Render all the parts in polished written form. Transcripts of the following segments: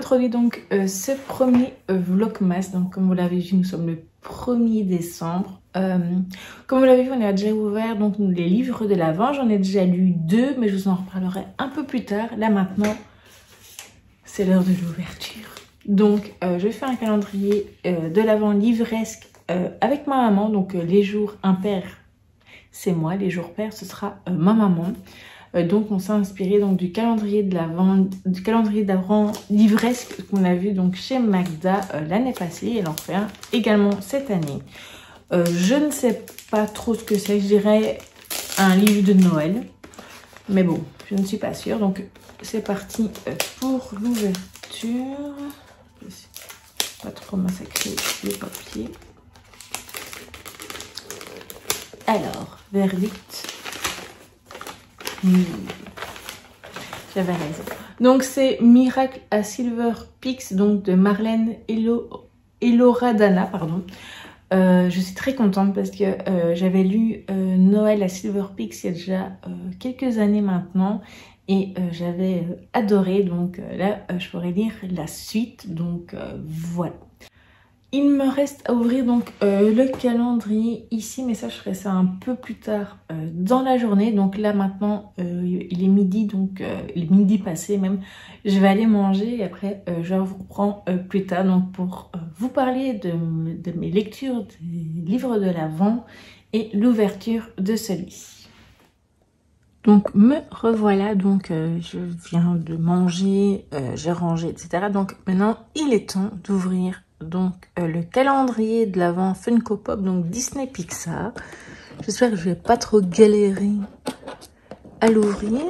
introduire donc ce premier vlogmas. Donc comme vous l'avez vu, nous sommes le 1er décembre. Comme vous l'avez vu, on a déjà ouvert donc les livres de l'Avent. J'en ai déjà lu 2, mais je vous en reparlerai un peu plus tard. Là maintenant, c'est l'heure de l'ouverture. Donc je fais un calendrier de l'Avent livresque avec ma maman. Donc les jours impairs, c'est moi. Les jours pairs, ce sera ma maman. Donc on s'est inspiré donc du calendrier d'Avent livresque qu'on a vu donc chez Magda l'année passée. Elle en fait un également cette année. Je ne sais pas trop ce que c'est, je dirais un livre de Noël, mais bon, je ne suis pas sûre. Donc c'est parti pour l'ouverture. Pas trop massacrer le papier. Alors, verdict. J'avais raison. Donc c'est Miracle à Silver Peaks, donc de Marlène Eloradana, pardon. Je suis très contente parce que j'avais lu Noël à Silver Peaks il y a déjà quelques années maintenant et j'avais adoré. Donc là, je pourrais lire la suite. Donc voilà. Il me reste à ouvrir donc le calendrier ici, mais ça je ferai ça un peu plus tard dans la journée. Donc là maintenant il est midi, donc il est midi passé même. Je vais aller manger et après je vous reprends plus tard donc pour vous parler de mes lectures des livres de l'Avent et l'ouverture de celui-ci. Donc me revoilà, donc je viens de manger, j'ai rangé, etc. Donc maintenant il est temps d'ouvrir donc le calendrier de l'Avent Funko Pop, donc Disney Pixar. J'espère que je vais pas trop galérer à l'ouvrir.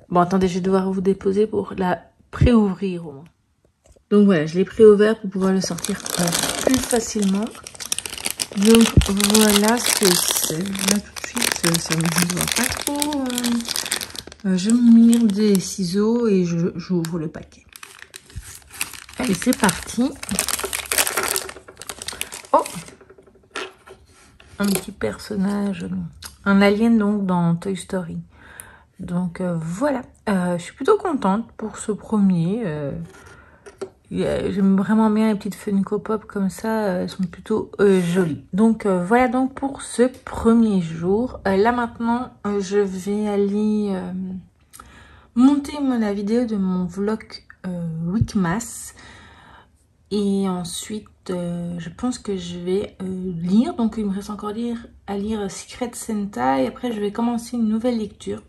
Bon, attendez, je vais devoir vous déposer pour la pré-ouvrir au moins. Donc voilà, je l'ai pré-ouvert pour pouvoir le sortir plus facilement. Donc voilà ce que c'est. Là tout de suite, ça ne me voit pas trop. Je me mire des ciseaux et j'ouvre le paquet. Allez, c'est parti. Oh, un petit personnage, un alien donc dans Toy Story. Donc voilà, je suis plutôt contente pour ce premier. J'aime vraiment bien les petites Funko Pop comme ça, elles sont plutôt jolies. Donc voilà donc pour ce premier jour. Là maintenant, je vais aller monter la vidéo de mon vlog Weekmas. Et ensuite, je pense que je vais lire. Donc il me reste encore à lire Secret Santa. Et après, je vais commencer une nouvelle lecture.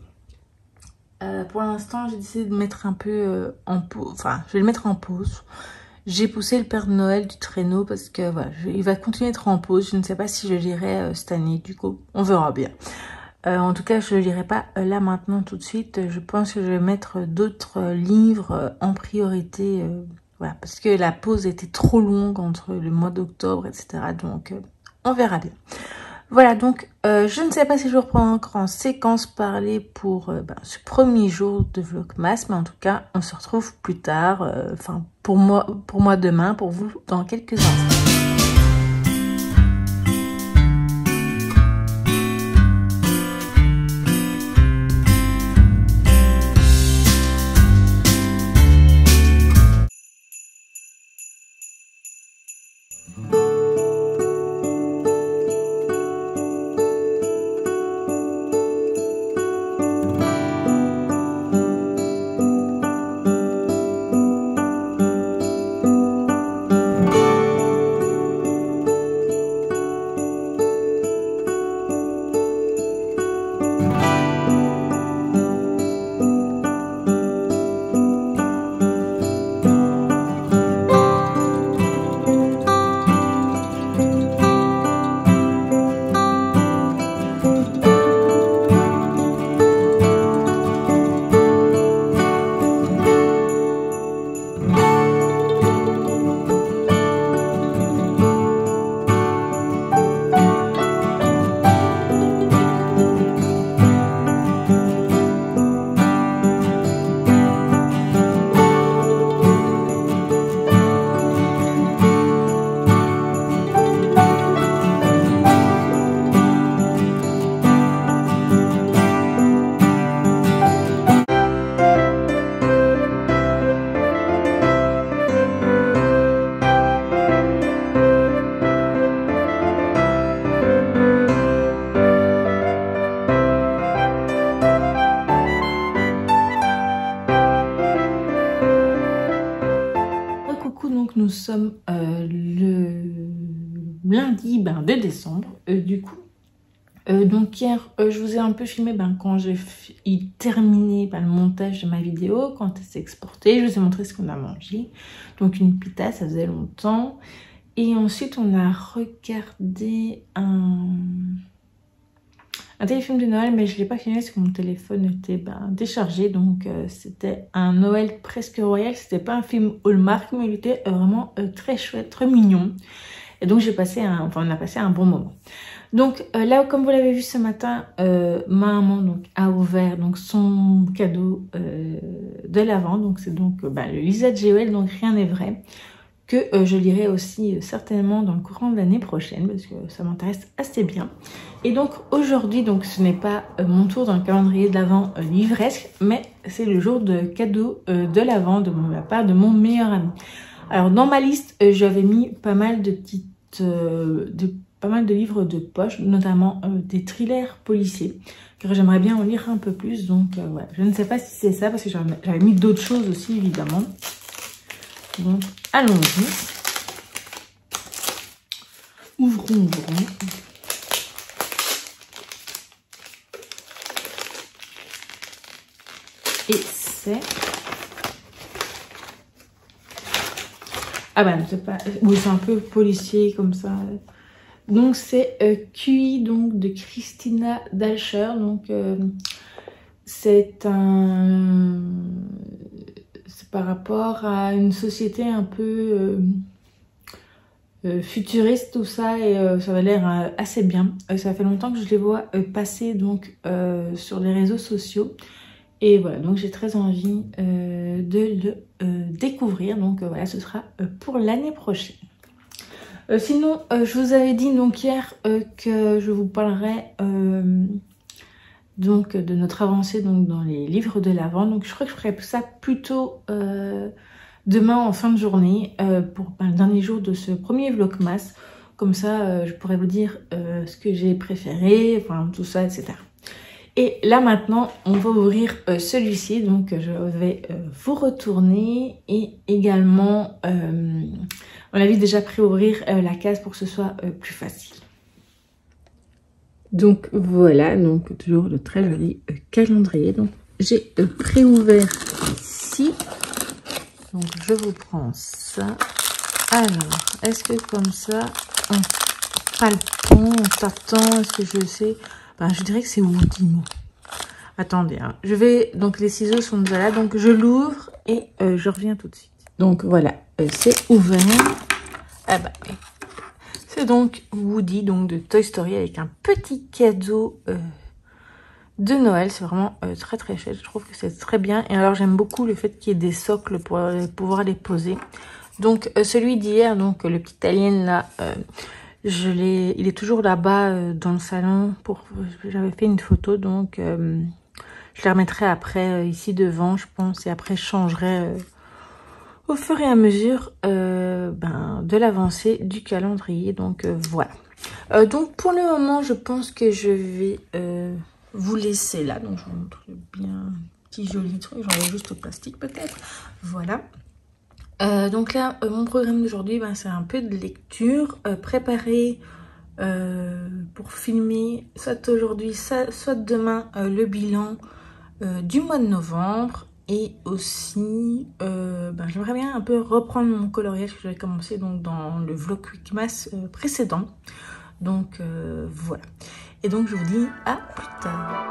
Pour l'instant, j'ai décidé de mettre un peu en pause. Enfin, je vais le mettre en pause. J'ai poussé le Père Noël du traîneau parce que voilà, il va continuer d'être en pause. Je ne sais pas si je lirai cette année. Du coup, on verra bien. En tout cas, je ne le lirai pas là maintenant tout de suite. Je pense que je vais mettre d'autres livres en priorité. Voilà, parce que la pause était trop longue entre le mois d'octobre, etc. Donc, on verra bien. Voilà, donc je ne sais pas si je reprends encore en séquence parler pour ce premier jour de Vlogmas, mais en tout cas, on se retrouve plus tard, enfin pour moi demain, pour vous dans quelques instants. nous sommes le lundi 2 décembre. Du coup, donc hier, je vous ai un peu filmé quand j'ai terminé le montage de ma vidéo, quand elle s'est exportée. Je vous ai montré ce qu'on a mangé. Donc une pita, ça faisait longtemps. Et ensuite, on a regardé un téléfilm de Noël, mais je ne l'ai pas filmé parce que mon téléphone était déchargé. Donc c'était un Noël presque royal. C'était pas un film Hallmark, mais il était vraiment très chouette, très mignon. Et donc on a passé un bon moment. Donc là, comme vous l'avez vu ce matin, maman a ouvert son cadeau de l'Avent. Donc c'est le Lisa de Joël, donc rien n'est vrai, que je lirai aussi certainement dans le courant de l'année prochaine parce que ça m'intéresse assez bien. Et donc aujourd'hui, ce n'est pas mon tour dans le calendrier de l'Avent livresque, mais c'est le jour de cadeau de l'Avent de la part de mon meilleur ami. Alors dans ma liste, j'avais mis pas mal de pas mal de livres de poche, notamment des thrillers policiers, car j'aimerais bien en lire un peu plus. Donc voilà, je ne sais pas si c'est ça, parce que j'avais mis d'autres choses aussi, évidemment. Donc allons-y. Ouvrons. Et c'est... Ah c'est pas... Oui, c'est un peu policier comme ça. Donc c'est QI de Christina Dalcher. Donc c'est par rapport à une société un peu futuriste, tout ça, et ça avait l'air assez bien. Ça fait longtemps que je les vois passer sur les réseaux sociaux. Et voilà, donc j'ai très envie de le découvrir. Donc voilà, ce sera pour l'année prochaine. Sinon, je vous avais dit hier que je vous parlerai de notre avancée dans les livres de l'Avent. Donc je crois que je ferai ça plutôt demain en fin de journée pour le dernier jour de ce premier vlogmas. Comme ça, je pourrais vous dire ce que j'ai préféré, enfin tout ça, etc. Et là maintenant, on va ouvrir celui-ci. Donc je vais vous retourner et également... on avait déjà préouvrir la case pour que ce soit plus facile. Donc voilà, toujours le très joli calendrier. Donc j'ai préouvert ici. Donc je vous prends ça. Alors, est-ce que comme ça, on palpant, on t'attend, est-ce que je sais? Je dirais que c'est Woody. Attendez, hein. Les ciseaux sont déjà là, donc je l'ouvre et je reviens tout de suite. Donc voilà, c'est ouvert. C'est donc Woody, de Toy Story, avec un petit cadeau de Noël. C'est vraiment très très chouette. Je trouve que c'est très bien. Et alors j'aime beaucoup le fait qu'il y ait des socles pour pouvoir les poser. Donc celui d'hier, le petit alien là, il est toujours là-bas dans le salon. J'avais fait une photo, donc je les remettrai après ici devant, je pense, et après je changerai au fur et à mesure de l'avancée du calendrier. Donc voilà. Donc pour le moment, je pense que je vais vous laisser là. Donc je vous montre bien un petit joli truc. J'enlève juste au plastique peut-être. Voilà. Donc là, mon programme d'aujourd'hui, c'est un peu de lecture. Préparer pour filmer soit aujourd'hui, soit demain, le bilan du mois de novembre. Et aussi, j'aimerais bien un peu reprendre mon coloriage que j'avais commencé dans le vlog Weekmas précédent. Donc voilà. Et donc je vous dis à plus tard.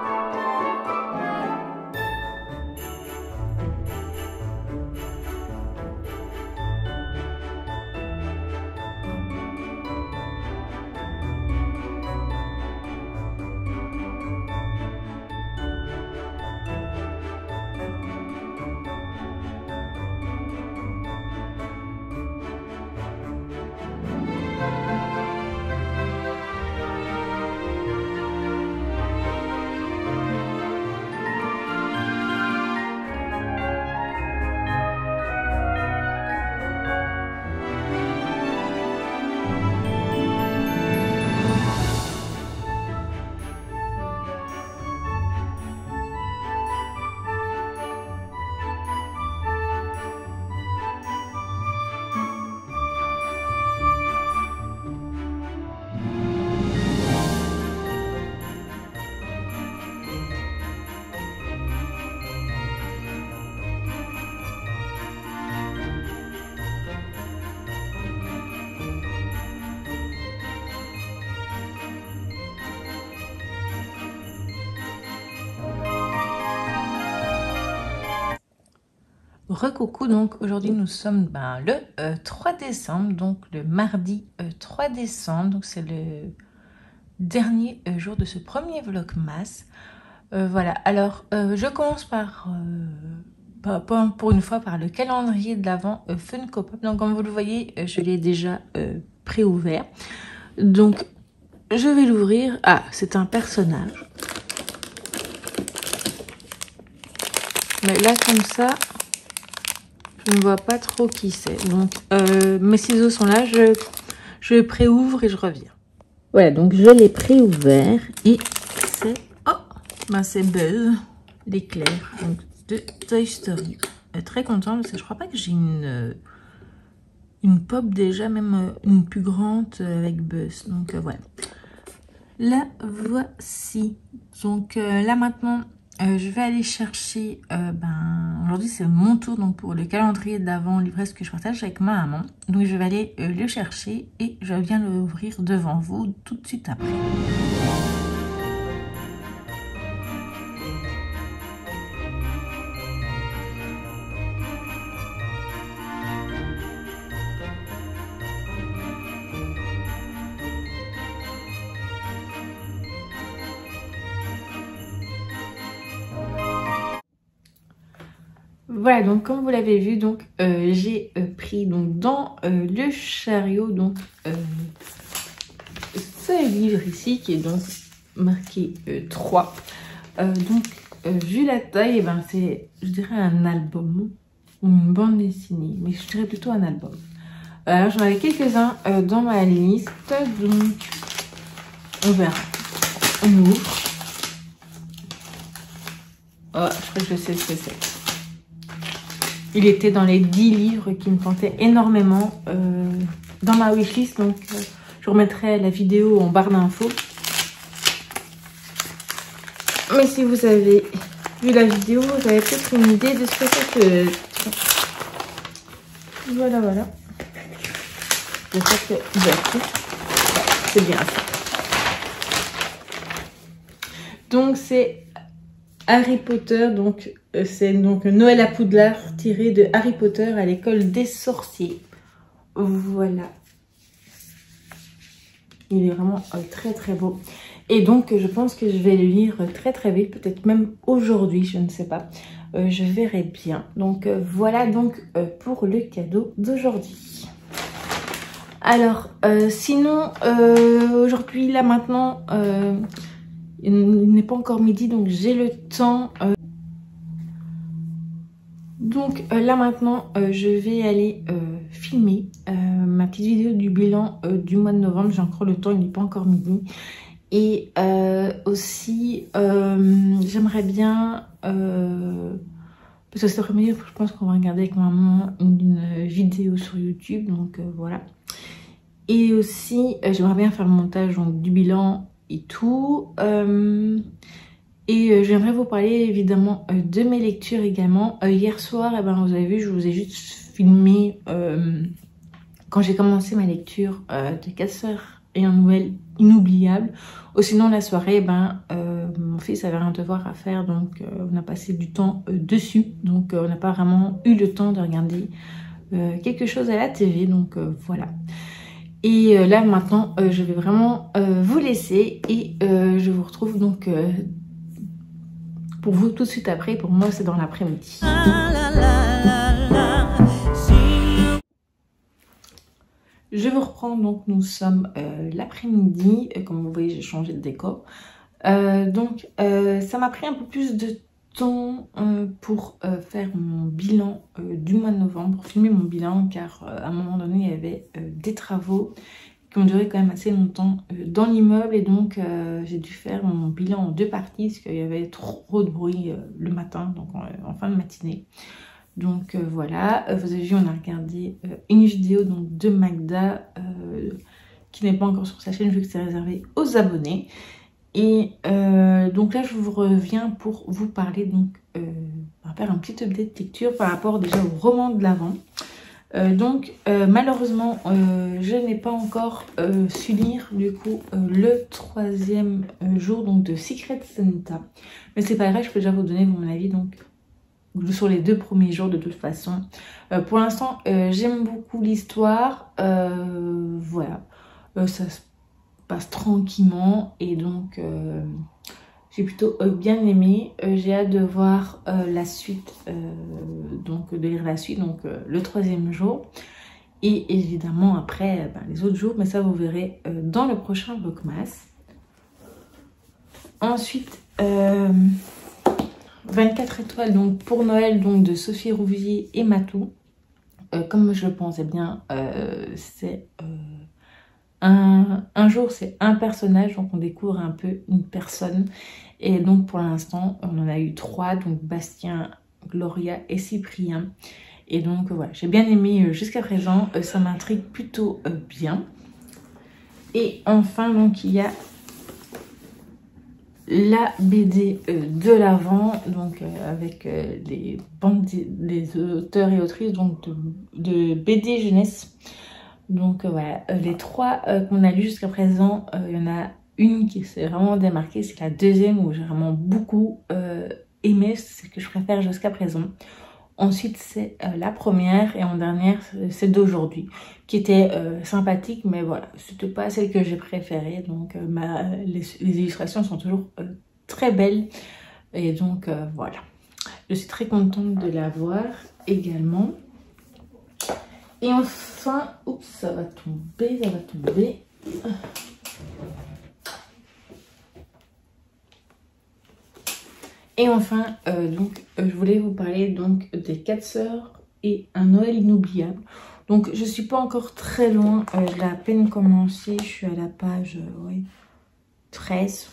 Recoucou, donc aujourd'hui nous sommes le 3 décembre, donc le mardi 3 décembre, donc c'est le dernier jour de ce premier vlogmas. Voilà, alors je commence pour une fois par le calendrier de l'Avent Funko Pop. Donc comme vous le voyez, je l'ai déjà pré-ouvert. Donc je vais l'ouvrir. Ah, c'est un personnage. Mais là comme ça... je ne vois pas trop qui c'est. Donc, mes ciseaux sont là. Je pré-ouvre et je reviens. Voilà, donc je l'ai pré-ouvert. Et c'est... oh, c'est Buzz, l'éclair, donc de Toy Story. Très contente parce que je crois pas que j'ai une pop déjà, même une plus grande avec Buzz. Donc, voilà. La voici. Donc, là maintenant... je vais aller chercher, aujourd'hui c'est mon tour donc pour le calendrier d'avant livresque que je partage avec ma maman. Donc je vais aller le chercher et je viens l'ouvrir devant vous tout de suite après. Voilà, donc comme vous l'avez vu, donc j'ai pris donc dans le chariot donc ce livre ici qui est donc marqué 3. Donc vu la taille, et c'est, je dirais, un album ou une bande dessinée, mais je dirais plutôt un album. Alors j'en avais quelques-uns dans ma liste, donc on verra. On ouvre. Oh, je crois que je sais ce que c'est. Il était dans les 10 livres qui me tentaient énormément dans ma wishlist. Donc, je remettrai la vidéo en barre d'infos. Mais si vous avez vu la vidéo, vous avez peut-être une idée de ce que c'est que... voilà, voilà. Je crois que... c'est bien ça. Donc, c'est Harry Potter, donc... c'est donc Noël à Poudlard tiré de Harry Potter à l'école des sorciers. Voilà. Il est vraiment très très beau. Et donc je pense que je vais le lire très très vite. Peut-être même aujourd'hui, je ne sais pas. Je verrai bien. Donc voilà donc pour le cadeau d'aujourd'hui. Alors sinon aujourd'hui là maintenant il n'est pas encore midi, donc j'ai le temps... donc là maintenant je vais aller filmer ma petite vidéo du bilan du mois de novembre. J'ai encore le temps, il n'est pas encore midi. Et aussi j'aimerais bien, parce que cet après-midi je pense qu'on va regarder avec maman une vidéo sur YouTube, donc voilà. Et aussi j'aimerais bien faire le montage donc, du bilan et tout. Et j'aimerais vous parler évidemment de mes lectures également. Hier soir, vous avez vu, je vous ai juste filmé quand j'ai commencé ma lecture de 4 sœurs et un Noël inoubliable. Sinon la soirée, mon fils avait un devoir à faire, donc on a passé du temps dessus. Donc on n'a pas vraiment eu le temps de regarder quelque chose à la TV, donc voilà. Et là maintenant, je vais vraiment vous laisser et je vous retrouve donc... pour vous tout de suite après. Pour moi c'est dans l'après-midi. Je vous reprends, donc nous sommes l'après-midi. Comme vous voyez, j'ai changé de décor. Donc ça m'a pris un peu plus de temps pour faire mon bilan du mois de novembre, pour filmer mon bilan, car à un moment donné il y avait des travaux qui ont duré quand même assez longtemps dans l'immeuble, et donc j'ai dû faire mon bilan en 2 parties parce qu'il y avait trop de bruit le matin, donc en fin de matinée. Donc voilà, vous avez vu, on a regardé une vidéo donc, de Magda qui n'est pas encore sur sa chaîne vu que c'est réservé aux abonnés. Et donc là je vous reviens pour vous parler, donc on va faire un petit update lecture par rapport déjà au roman de l'Avent. Donc malheureusement je n'ai pas encore su lire du coup le 3e jour donc de Secret Santa, mais c'est pas grave, je peux déjà vous donner mon avis. Donc sur les 2 premiers jours de toute façon. Pour l'instant, j'aime beaucoup l'histoire. Voilà, ça se passe tranquillement et donc j'ai plutôt bien aimé. J'ai hâte de voir la suite, donc de lire la suite, donc le 3e jour. Et évidemment après les autres jours, mais ça vous verrez dans le prochain Vlogmas. Ensuite, 24 étoiles donc pour Noël donc de Sophie Rouvier et Matou. Comme je le pensais bien, c'est un jour c'est un personnage, donc on découvre un peu une personne. Et donc pour l'instant on en a eu 3, donc Bastien, Gloria et Cyprien. Et donc voilà, j'ai bien aimé jusqu'à présent, ça m'intrigue plutôt bien. Et enfin donc il y a la BD de l'Avent, donc avec les auteurs et autrices donc de BD jeunesse. Donc voilà, les 3 qu'on a lu jusqu'à présent, il y en a une qui s'est vraiment démarquée, c'est la 2e où j'ai vraiment beaucoup aimé, c'est ce que je préfère jusqu'à présent. Ensuite c'est la première et en dernière c'est d'aujourd'hui qui était sympathique, mais voilà, c'était pas celle que j'ai préférée. Donc les illustrations sont toujours très belles et donc voilà, je suis très contente de la voir également. Et enfin, oups, ça va tomber, ça va tomber. Et enfin, je voulais vous parler donc des 4 sœurs et un Noël inoubliable. Donc je suis pas encore très loin, j'ai à peine commencé, je suis à la page 13.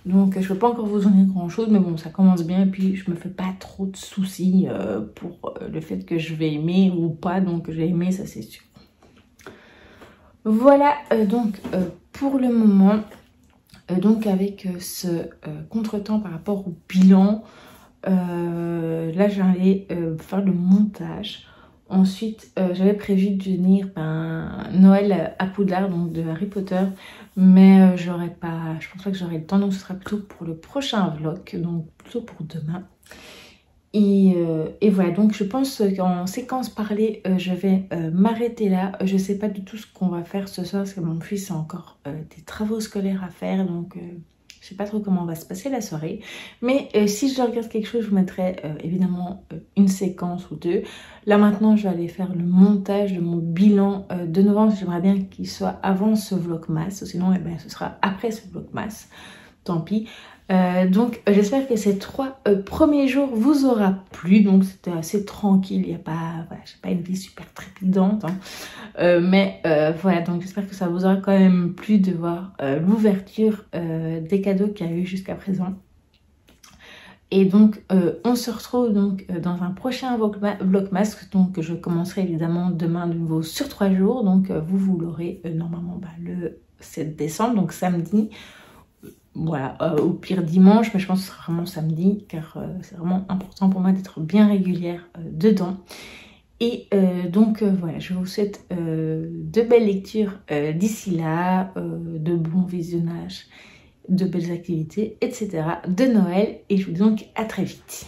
Donc je peux pas encore vous en dire grand chose, mais bon, ça commence bien et puis je me fais pas trop de soucis pour le fait que je vais aimer ou pas. Donc je vais aimer, ça c'est sûr. Voilà donc pour le moment. Donc avec ce contretemps par rapport au bilan, là j'allais faire le montage. Ensuite j'avais prévu de venir Noël à Poudlard, donc de Harry Potter, mais je pense pas que j'aurai le temps, donc ce sera plutôt pour le prochain vlog, donc plutôt pour demain. Et voilà, donc je pense qu'en séquence parlée, je vais m'arrêter là. Je sais pas du tout ce qu'on va faire ce soir parce que mon fils a encore des travaux scolaires à faire, donc je sais pas trop comment va se passer la soirée. Mais si je regarde quelque chose, je vous mettrai évidemment une séquence ou 2. Là maintenant, je vais aller faire le montage de mon bilan de novembre. J'aimerais bien qu'il soit avant ce vlogmas, sinon ce sera après ce vlogmas. Tant pis. Donc j'espère que ces 3 premiers jours vous aura plu. Donc c'était assez tranquille, il n'y a pas, voilà, j'ai pas une vie super trépidante, hein. Mais voilà, donc j'espère que ça vous aura quand même plu de voir l'ouverture des cadeaux qu'il y a eu jusqu'à présent. Et donc on se retrouve donc dans un prochain vlogmas, donc je commencerai évidemment demain de nouveau sur 3 jours. Donc vous l'aurez normalement le 7 décembre, donc samedi. Voilà, au pire dimanche, mais je pense que ce sera vraiment samedi, car c'est vraiment important pour moi d'être bien régulière dedans. Et donc voilà, je vous souhaite de belles lectures d'ici là, de bons visionnages, de belles activités, etc. de Noël. Et je vous dis donc à très vite.